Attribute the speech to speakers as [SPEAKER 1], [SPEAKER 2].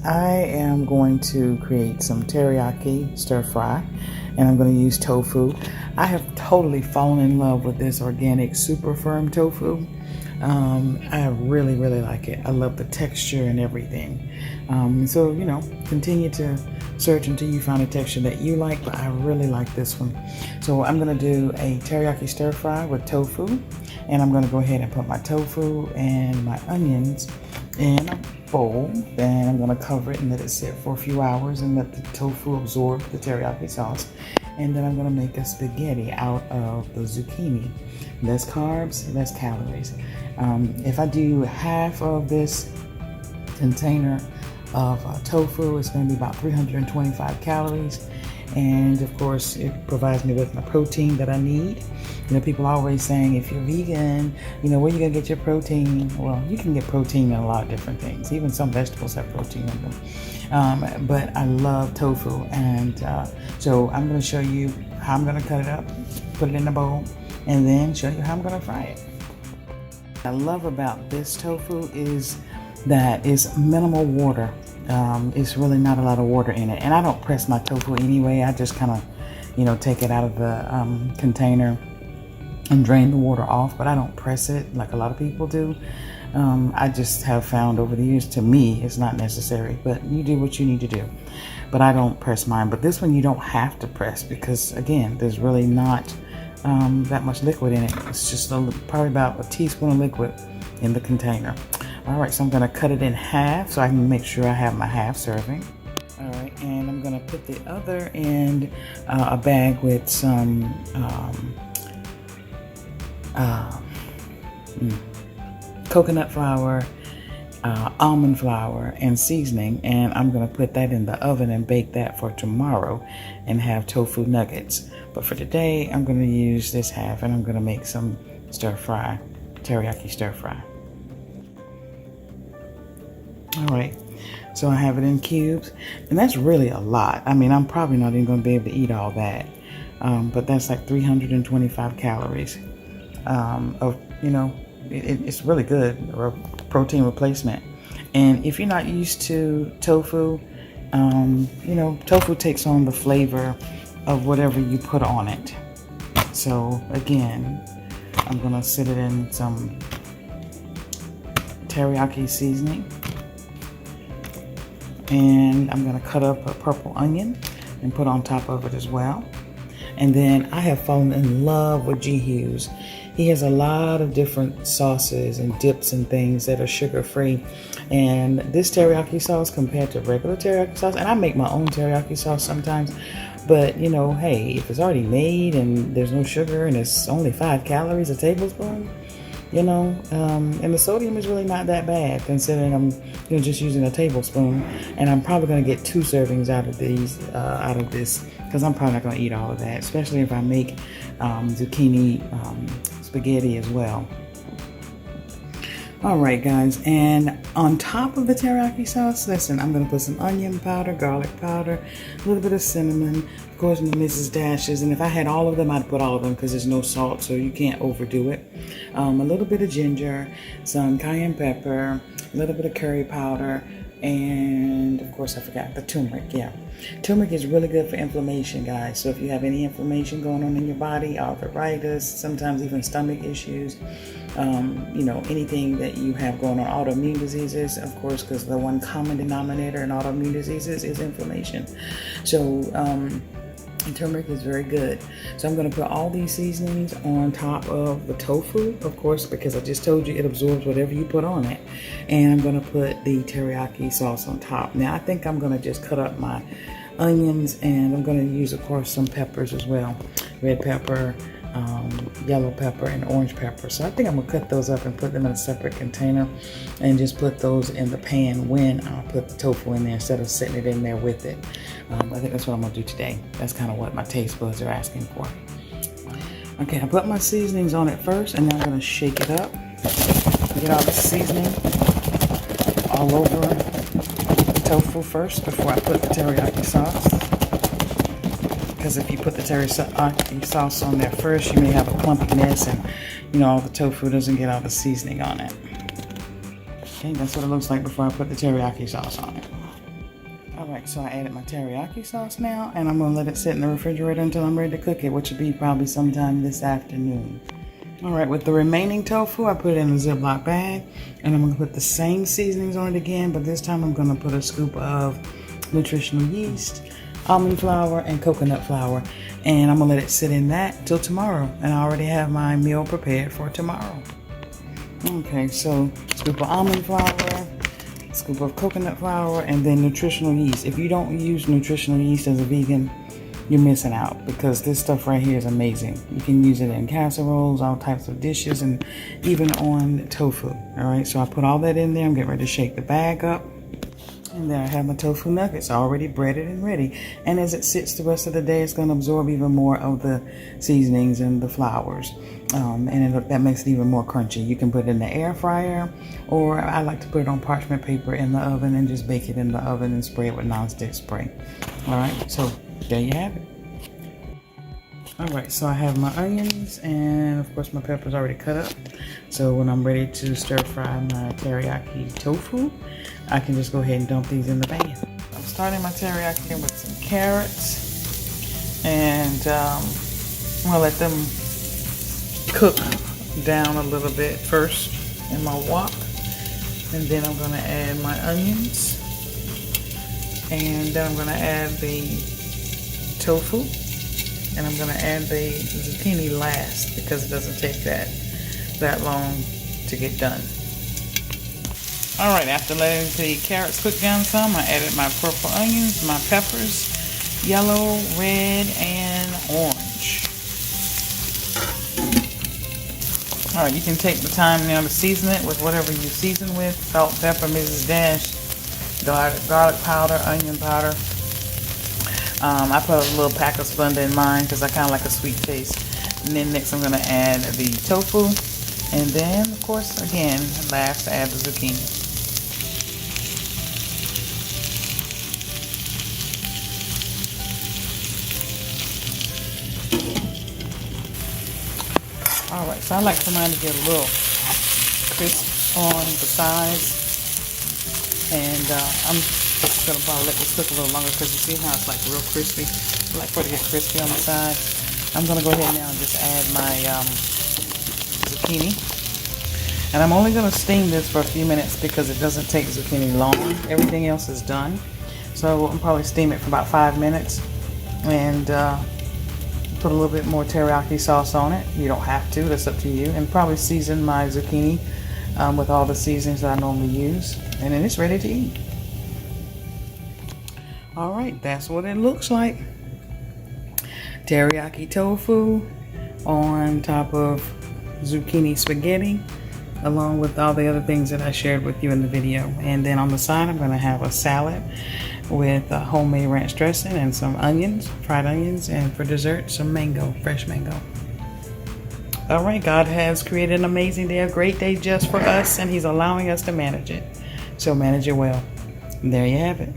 [SPEAKER 1] I am going to create some teriyaki stir fry, and I'm going to use tofu. I have totally fallen in love with this organic super firm tofu. I really like it. I love the texture and everything. So, continue to search until you find a texture that you like, but I really like this one. So I'm going to do a teriyaki stir fry with tofu, and I'm going to go ahead and put my tofu and my onions in a bowl. Then I'm going to cover it and let it sit for a few hours and let the tofu absorb the teriyaki sauce. And then I'm going to make a spaghetti out of the zucchini. Less carbs, less calories. If I do half of this container of tofu, it's going to be about 325 calories. And of course, it provides me with my protein that I need. People are always saying, if you're vegan, where are you going to get your protein? Well, you can get protein in a lot of different things. Even some vegetables have protein in them. But I love tofu. And so I'm going to show you how I'm going to cut it up, put it in a bowl, and then show you how I'm going to fry it. What I love about this tofu is that it's minimal water. It's really not a lot of water in it. And I don't press my tofu anyway. I just kind of, take it out of the container and drain the water off, but I don't press it like a lot of people do. I just have found over the years, to me, it's not necessary, but you do what you need to do. But I don't press mine. But this one you don't have to press because, again, there's really not that much liquid in it. It's just probably about a teaspoon of liquid in the container. All right, so I'm going to cut it in half so I can make sure I have my half serving. All right, and I'm going to put the other in a bag with some coconut flour, almond flour, and seasoning, and I'm going to put that in the oven and bake that for tomorrow and have tofu nuggets. But for today, I'm going to use this half and I'm going to make some stir fry, teriyaki stir fry. All right, so I have it in cubes, and that's really a lot. I mean, I'm probably not even going to be able to eat all that, but that's like 325 calories it's really good, or a protein replacement. And if you're not used to tofu, tofu takes on the flavor of whatever you put on it. So again, I'm going to sit it in some teriyaki seasoning. And I'm going to cut up a purple onion and put on top of it as well. And then I have fallen in love with G. Hughes. He has a lot of different sauces and dips and things that are sugar-free. And this teriyaki sauce compared to regular teriyaki sauce, and I make my own teriyaki sauce sometimes, but hey, if it's already made and there's no sugar and it's only 5 calories a tablespoon, and the sodium is really not that bad considering I'm just using a tablespoon, and I'm probably going to get 2 servings out of this because I'm probably not going to eat all of that, especially if I make zucchini spaghetti as well. All right, guys, and on top of the teriyaki sauce, listen, I'm going to put some onion powder, garlic powder, a little bit of cinnamon, of course, Mrs. Dash's, and if I had all of them, I'd put all of them because there's no salt, so you can't overdo it. A little bit of ginger, some cayenne pepper, a little bit of curry powder, and of course, I forgot the turmeric. Yeah, turmeric is really good for inflammation, guys. So if you have any inflammation going on in your body, arthritis, sometimes even stomach issues, anything that you have going on, autoimmune diseases, of course, because the one common denominator in autoimmune diseases is inflammation. So turmeric is very good. So I'm going to put all these seasonings on top of the tofu, of course, because I just told you it absorbs whatever you put on it. And I'm going to put the teriyaki sauce on top. Now I think I'm going to just cut up my onions, and I'm going to use, of course, some peppers as well. Red pepper, yellow pepper, and orange pepper. So I think I'm going to cut those up and put them in a separate container and just put those in the pan when I put the tofu in there instead of setting it in there with it. I think that's what I'm going to do today. That's kind of what my taste buds are asking for. Okay, I put my seasonings on it first, and then I'm going to shake it up. Get all the seasoning all over the tofu first before I put the teriyaki sauce. Because if you put the teriyaki sauce on there first, you may have a clumpiness, and all the tofu doesn't get all the seasoning on it. Okay, that's what it looks like before I put the teriyaki sauce on it. Alright, so I added my teriyaki sauce now, and I'm going to let it sit in the refrigerator until I'm ready to cook it, which will be probably sometime this afternoon. Alright, with the remaining tofu, I put it in a Ziploc bag, and I'm going to put the same seasonings on it again, but this time I'm going to put a scoop of nutritional yeast, almond flour, and coconut flour, and I'm going to let it sit in that till tomorrow, and I already have my meal prepared for tomorrow. Okay, so scoop of almond flour, scoop of coconut flour, and then nutritional yeast. If you don't use nutritional yeast as a vegan, you're missing out, because this stuff right here is amazing. You can use it in casseroles, all types of dishes, and even on tofu. All right, so I put all that in there. I'm getting ready to shake the bag up, and then I have my tofu nuggets already breaded and ready. And as it sits the rest of the day, it's going to absorb even more of the seasonings and the flours, and that makes it even more crunchy. You can put it in the air fryer, or I like to put it on parchment paper in the oven and just bake it in the oven and spray it with nonstick spray. All right, so there you have it. Alright, so I have my onions, and of course my peppers already cut up. So when I'm ready to stir fry my teriyaki tofu, I can just go ahead and dump these in the pan. I'm starting my teriyaki with some carrots, and I'm going to let them cook down a little bit first in my wok. And then I'm going to add my onions, and then I'm going to add the tofu, and I'm going to add the zucchini last because it doesn't take that long to get done. Alright, after letting the carrots cook down some, I added my purple onions, my peppers, yellow, red, and orange. Alright, you can take the time now to season it with whatever you season with: salt, pepper, Mrs. Dash, garlic powder, onion powder. I put a little pack of Splenda in mine because I kind of like a sweet taste. And then next I'm going to add the tofu. And then, of course, again, last add the zucchini. Alright, so I like for mine to get a little crisp on the sides. And I'm just going to probably let this cook a little longer because you see how it's like real crispy. I like for it to get crispy on the side. I'm going to go ahead now and just add my zucchini. And I'm only going to steam this for a few minutes because it doesn't take zucchini long. Everything else is done. So I'll probably steam it for about 5 minutes. And put a little bit more teriyaki sauce on it. You don't have to, that's up to you. And probably season my zucchini with all the seasonings that I normally use. And then it's ready to eat. Alright, that's what it looks like. Teriyaki tofu on top of zucchini spaghetti, along with all the other things that I shared with you in the video. And then on the side, I'm going to have a salad with homemade ranch dressing and some onions, fried onions, and for dessert, some mango, fresh mango. Alright, God has created an amazing day, a great day just for us, and He's allowing us to manage it. So manage it well. And there you have it.